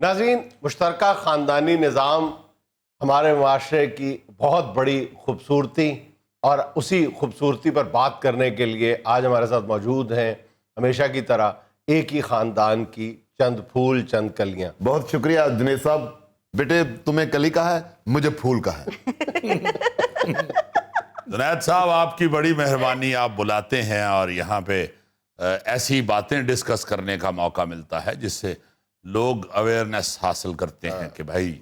ناظرین، مشترکہ خاندانی نظام ہمارے معاشرے کی بہت بڑی خوبصورتی، اور اسی خوبصورتی پر بات کرنے کے لیے آج ہمارے ساتھ موجود ہیں ہمیشہ کی طرح ایک ہی خاندان کی چند پھول چند کلیاں۔ بہت شکریہ جنید صاحب۔ بیٹے تمہیں کلی کا ہے، مجھے پھول کا ہے۔ جنید صاحب آپ کی بڑی مہربانی، آپ بلاتے ہیں اور یہاں پہ ایسی باتیں ڈسکس کرنے کا موقع ملتا ہے جس سے لوگ اویئرنیس حاصل کرتے ہیں کہ بھائی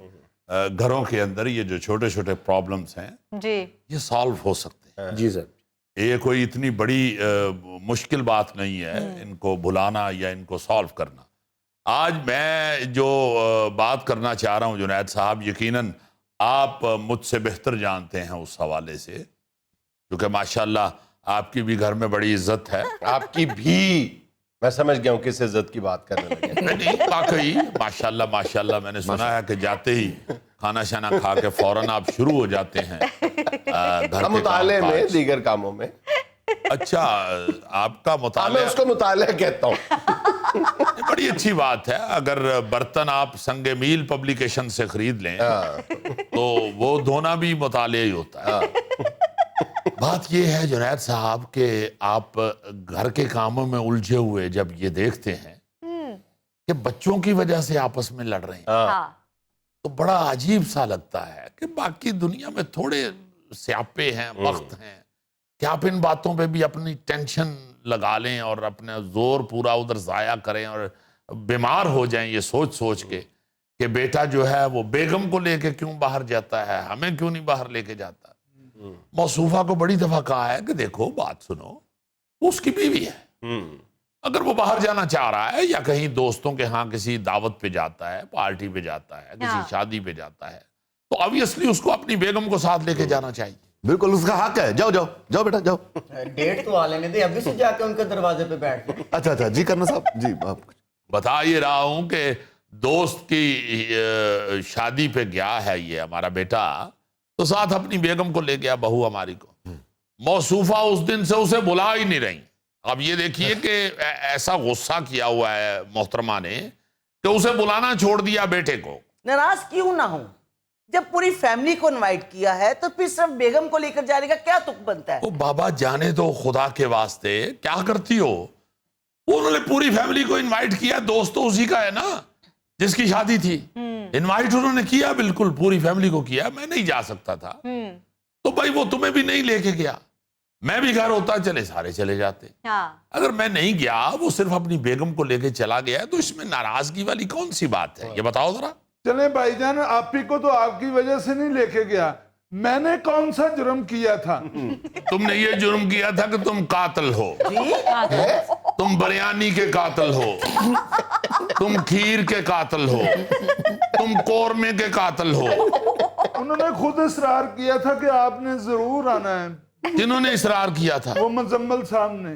گھروں کے اندر یہ جو چھوٹے چھوٹے پرابلمز ہیں جی یہ سالو ہو سکتے ہیں۔ جی سر، یہ کوئی اتنی بڑی مشکل بات نہیں ہے ان کو بھلانا یا ان کو سالو کرنا۔ آج میں جو بات کرنا چاہ رہا ہوں جنید صاحب، یقیناً آپ مجھ سے بہتر جانتے ہیں اس حوالے سے، کیونکہ ماشاءاللہ آپ کی بھی گھر میں بڑی عزت ہے۔ آپ کی بھی، میں سمجھ گیا ہوں کس عزت کی بات کرنے لگے۔ نہیں واقعی ماشاءاللہ ماشاءاللہ، میں نے سنا ہے کہ جاتے ہی کھانا شانا کھا کے فوراً آپ شروع ہو جاتے ہیں گھر کے مطالعے کام میں، کاج۔ دیگر کاموں میں۔ اچھا، آپ کا میں مطالعہ اس کو مطالعہ کہتا ہوں۔ بڑی اچھی بات ہے۔ اگر برتن آپ سنگ میل پبلیکیشن سے خرید لیں تو وہ دھونا بھی مطالعہ ہی ہوتا ہے۔ بات یہ ہے جنید صاحب کہ آپ گھر کے کاموں میں الجھے ہوئے جب یہ دیکھتے ہیں کہ بچوں کی وجہ سے آپس میں لڑ رہے ہیں ہاں تو بڑا عجیب سا لگتا ہے کہ باقی دنیا میں تھوڑے سیاپے ہیں، وقت ہیں کہ آپ ان باتوں پہ بھی اپنی ٹینشن لگا لیں اور اپنا زور پورا ادھر ضائع کریں اور بیمار ہو جائیں یہ سوچ سوچ کے کہ بیٹا جو ہے وہ بیگم کو لے کے کیوں باہر جاتا ہے، ہمیں کیوں نہیں باہر لے کے جاتا۔ موصوفہ کو بڑی دفعہ کہا ہے کہ دیکھو بات سنو، اس کی بیوی ہے، اگر وہ باہر جانا چاہ رہا ہے یا کہیں دوستوں کے ہاں کسی دعوت پہ جاتا ہے، پارٹی پہ جاتا ہے، کسی شادی پہ جاتا ہے تو obviously اس کو اپنی بیگم کو ساتھ لے کے جانا چاہیے۔ بالکل اس کا حق ہے۔ جاؤ جاؤ جاؤ بیٹا جاؤ۔ ڈیٹ تو آ لینے دے، ابھی سے جا کے ان کے دروازے پہ بیٹھ کے۔ اچھا اچھا جی کرنا صاحب جی آپ۔ بتا یہ رہا ہوں کہ دوست کی شادی پہ گیا ہے یہ ہمارا بیٹا تو ساتھ اپنی بیگم کو لے گیا، بہو ہماری کو۔ موصوفہ اس دن سے اسے بلا ہی نہیں رہی۔ اب یہ دیکھیے کہ ایسا غصہ کیا ہوا ہے محترمہ نے کہ اسے بلانا چھوڑ دیا بیٹے کو۔ ناراض کیوں نہ ہوں، جب پوری فیملی کو انوائٹ کیا ہے تو پھر صرف بیگم کو لے کر جانے کا کیا تک بنتا ہے؟ وہ بابا جانے دو خدا کے واسطے، کیا کرتی ہو؟ انہوں نے پوری فیملی کو انوائٹ کیا، دوست تو اسی کا ہے نا جس کی شادی تھی۔ انوائٹ انہوں نے کیا، بالکل پوری فیملی کو کیا۔ میں نہیں جا سکتا تھا تو بھائی وہ تمہیں بھی نہیں لے کے گیا، میں بھی گھر ہوتا چلے سارے چلے جاتے۔ اگر میں نہیں گیا، وہ صرف اپنی بیگم کو لے کے چلا گیا تو اس میں ناراضگی والی کون سی بات ہے؟ یہ بتاؤ ذرا۔ چلیں بھائی جان، آپ ہی کو تو آپ کی وجہ سے نہیں لے کے گیا، میں نے کون سا جرم کیا تھا؟ تم نے یہ جرم کیا تھا کہ تم قاتل ہو، تم بریانی کے قاتل ہو، تم کھیر کے قاتل ہو، تم قورمے کے قاتل ہو۔ انہوں نے خود اصرار کیا تھا کہ آپ نے ضرور آنا ہے۔ جنہوں نے اصرار کیا تھا؟ وہ مزمل صاحب نے۔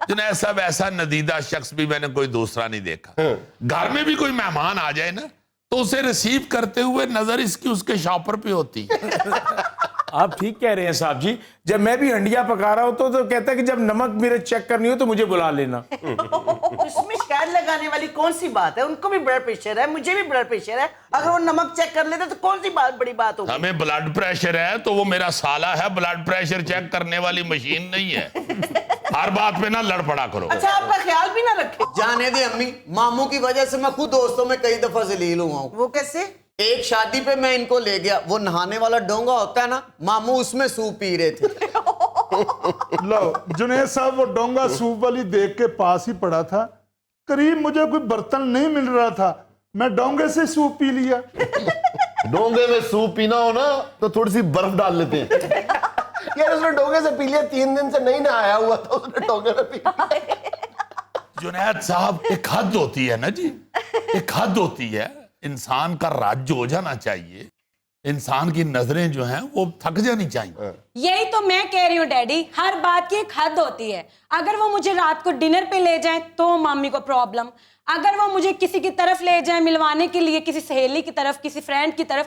جنہیں صاحب ایسا ندیدہ شخص بھی میں نے کوئی دوسرا نہیں دیکھا۔ گھر میں بھی کوئی مہمان آ جائے نا تو اسے ریسیو کرتے ہوئے نظر اس کی اس کے شاپر پہ ہوتی ہے۔ آپ ٹھیک کہہ رہے ہیں صاحب جی، جب میں بھی ہنڈیا پکا رہا ہوں تو کہتا ہے کہ جب نمک میرے چیک کرنی ہو تو مجھے بلا لینا۔ اس میں شکایت لگانے والی کون سی بات ہے؟ ان کو بھی بلڈ پریشر ہے، مجھے بھی بلڈ پریشر ہے، اگر وہ نمک چیک کر لیتے تو کون سی بڑی بات ہوگی؟ ہمیں بلڈ پریشر ہے تو وہ میرا سالہ ہے، بلڈ پریشر چیک کرنے والی مشین نہیں ہے۔ ہر بات پہ نہ لڑ پڑا کرو۔ اچھا آپ کا خیال بھی نہ رکھے۔ جانے دے امی، ماموں کی وجہ سے میں خود دوستوں میں کئی دفعہ ذلیل ہوا ہوں۔ وہ کیسے؟ ایک شادی پہ میں ان کو لے گیا، وہ نہانے والا ڈونگا ہوتا ہے نا، ماموں اس میں سوپ پی رہے تھے۔ لو جنید صاحب، وہ ڈونگا سوپ والی دیکھ کے پاس ہی پڑا تھا، قریب مجھے کوئی برتن نہیں مل رہا تھا، میں ڈونگے سے سوپ پی لیا۔ ڈونگے میں سوپ پینا ہو نا تو تھوڑی سی برف ڈال لیتے ہیں۔ یار اس نے ڈونگے سے پی لیا، 3 دن سے نہیں نہایا ہوا تھا، اس نے ڈونگے میں پی لیا۔ جنید صاحب ایک حد ہوتی ہے نا جی، ایک حد ہوتی ہے، انسان کا راج ہو جانا چاہیے، انسان کی نظریں جو ہیں وہ تھک جانی چاہیے۔ یہی تو میں کہہ رہی ہوں ڈیڈی، ہر بات کی ایک حد ہوتی ہے۔ اگر وہ مجھے رات کو ڈنر پہ لے جائیں تو مامی کو پرابلم، اگر وہ مجھے کسی کی طرف لے جائیں ملوانے کے لیے، کسی سہیلی کی طرف، کسی فرینڈ کی طرف،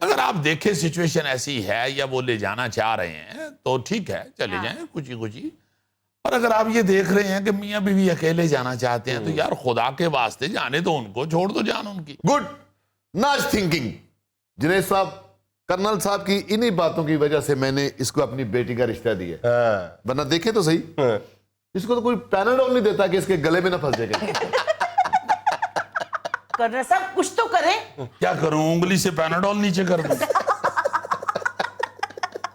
اگر آپ دیکھیں سچویشن ایسی ہے یا وہ لے جانا چاہ رہے ہیں تو ٹھیک ہے, چلے جائیں کچھ ہی. اور اگر آپ یہ دیکھ رہے ہیں کہ میاں بیوی اکیلے جانا چاہتے ہیں تو یار خدا کے واسطے جانے تو ان کو, چھوڑ دو جان ان کی. Good nice thinking. جنید صاحب, کرنل صاحب کی انہی باتوں کی وجہ سے میں نے اس کو اپنی بیٹی کا رشتہ دیا, ورنہ دیکھیں تو صحیح اس کو تو کوئی پیناڈول نہیں دیتا کہ اس کے گلے میں نہ پھنس جائے گا. کرنل صاحب کچھ تو کریں. کیا کروں, انگلی سے پیناڈول نیچے کر دوں؟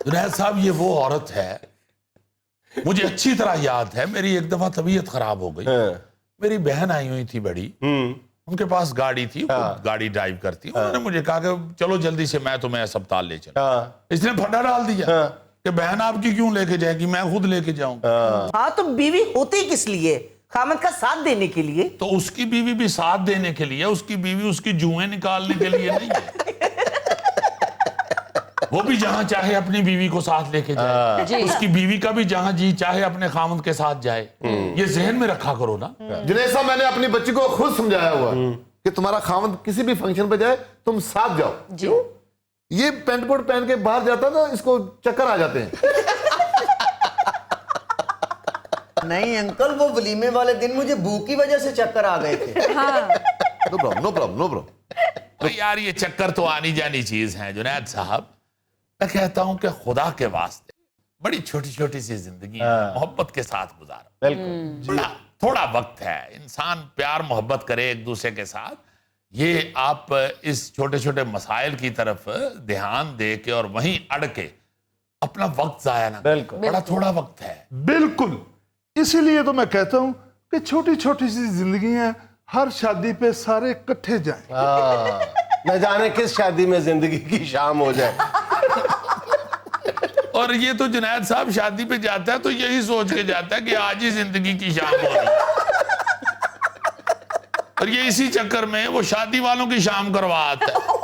جنید صاحب یہ وہ عورت ہے, مجھے اچھی طرح یاد ہے, میری ایک دفعہ طبیعت خراب ہو گئی, میری بہن آئی ہوئی تھی بڑی, ان کے پاس گاڑی تھی, گاڑی ڈرائیو کرتی, انہوں نے مجھے کہا کہ چلو جلدی سے میں تمہیں اسپتال لے چلوں. اس نے پھڈا ڈال دیا کہ بہن آپ کی کیوں لے کے جائے گی, میں خود لے کے جاؤں. ہاں تو بیوی ہوتی کس لیے, خامد کا ساتھ دینے کے لیے. تو اس کی بیوی بھی ساتھ دینے کے لیے, اس کی بیوی اس کی جوئیں نکالنے کے لیے نہیں ہے. وہ بھی جہاں چاہے اپنی بیوی کو ساتھ لے کے جائے, اس کی بیوی کا بھی جہاں جی چاہے اپنے خامد کے ساتھ جائے. یہ ذہن میں رکھا کرو نا. جنید صاحب, میں نے اپنی بچی کو خود سمجھایا ہوا کہ تمہارا خامد کسی بھی فنکشن پہ جائے تم ساتھ جاؤ. جی یہ پینٹ کوٹ پہن کے باہر جاتا نا, اس کو چکر آ جاتے ہیں. نہیں انکل, وہ ولیمے والے دن مجھے بھوک کی وجہ سے چکر آ گئے تھے. No problem. یار یہ چکر تو آنی جانی چیز ہے جنید صاحب. میں کہتا ہوں کہ خدا کے واسطے بڑی چھوٹی چھوٹی سی زندگی محبت کے ساتھ گزارو. بالکل, تھوڑا وقت ہے, انسان پیار محبت کرے ایک دوسرے کے ساتھ. یہ آپ اس چھوٹے چھوٹے مسائل کی طرف دھیان دے کے اور وہیں اڑ کے اپنا وقت ضائع نہ کریں. بڑا تھوڑا وقت ہے. بالکل, اسی لیے تو میں کہتا ہوں کہ چھوٹی چھوٹی سی زندگی ہیں, ہر شادی پہ سارے اکٹھے جائیں. نہ جانے کس شادی میں زندگی کی شام ہو جائے. اور یہ تو جنید صاحب شادی پہ جاتا ہے تو یہی سوچ کے جاتا ہے کہ آج ہی زندگی کی شام ہو رہی ہے, اور یہ اسی چکر میں وہ شادی والوں کی شام کروا آتا ہے.